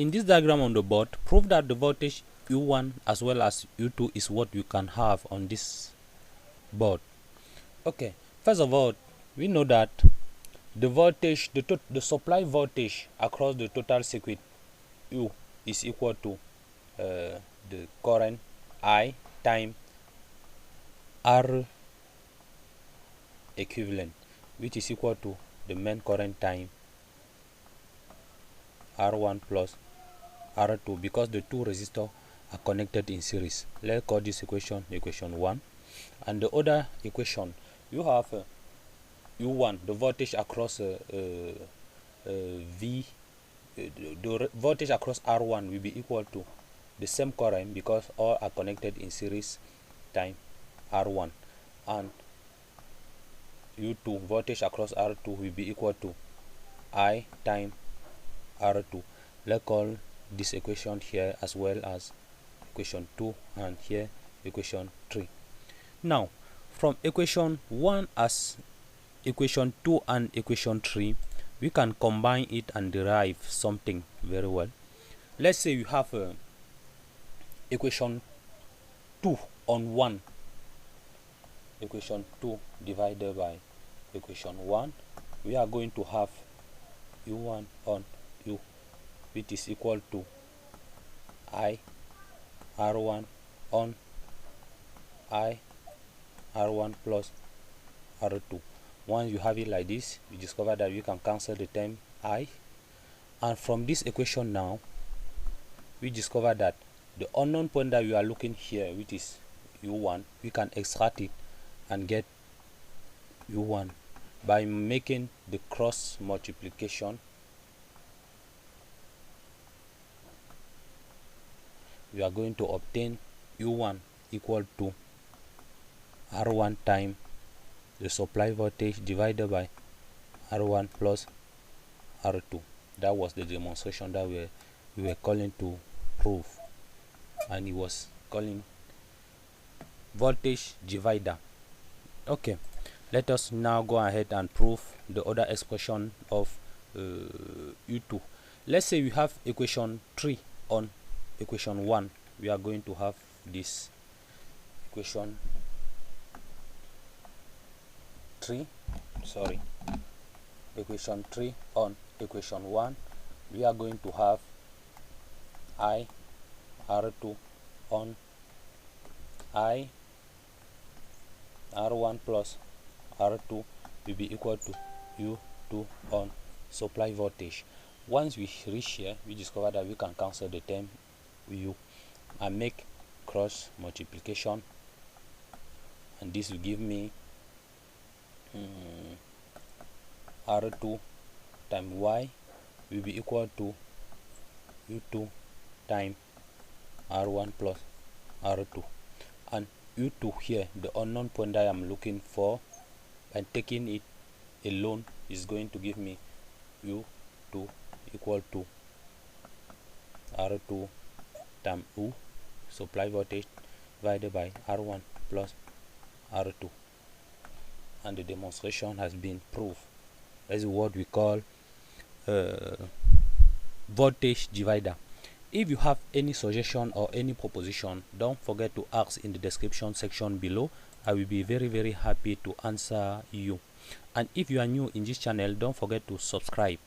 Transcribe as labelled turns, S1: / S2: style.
S1: In this diagram on the board, prove that the voltage U1 as well as U2 is what you can have on this board. Okay, first of all, we know that the voltage, the supply voltage across the total circuit U is equal to the current I time R equivalent, which is equal to the main current time R1 plus R2, because the two resistors are connected in series. Let's call this equation equation 1, and the other equation you have U1, the voltage across the voltage across R1 will be equal to the same current, because all are connected in series, time R1, and U2, voltage across R2 will be equal to I time R2. Let's call this equation here as well as equation 2, and here equation 3. Now from equation 1 as equation 2 and equation 3, we can combine it and derive something very well. Let's say you have equation 2 on 1, equation 2 divided by equation 1, we are going to have U1 on U, which is equal to I R1 on I R1 plus R2. Once you have it like this, you discover that you can cancel the term I, and from this equation now we discover that the unknown point that we are looking here, which is U1, we can extract it and get U1 by making the cross multiplication. We are going to obtain U1 equal to R1 time the supply voltage divided by R1 plus R2. That was the demonstration that we were calling to prove, and it was calling voltage divider. Okay, let us now go ahead and prove the other expression of U2. Let's say we have equation 3 on equation 1. We are going to have this equation 3, equation 3 on equation 1. We are going to have I R2 on I R1 plus R2 will be equal to U2 on supply voltage. Once we reach here, we discover that we can cancel the term U and make cross multiplication, and this will give me R2 times Y will be equal to U2 times R1 plus R2, and U2 here, the unknown point that I am looking for, and taking it alone is going to give me U2 equal to R2 times U, supply voltage, divided by R1 plus R2, and the demonstration has been proved. That is what we call voltage divider. If you have any suggestion or any proposition, don't forget to ask in the description section below. I will be very happy to answer you. And if you are new in this channel, don't forget to subscribe.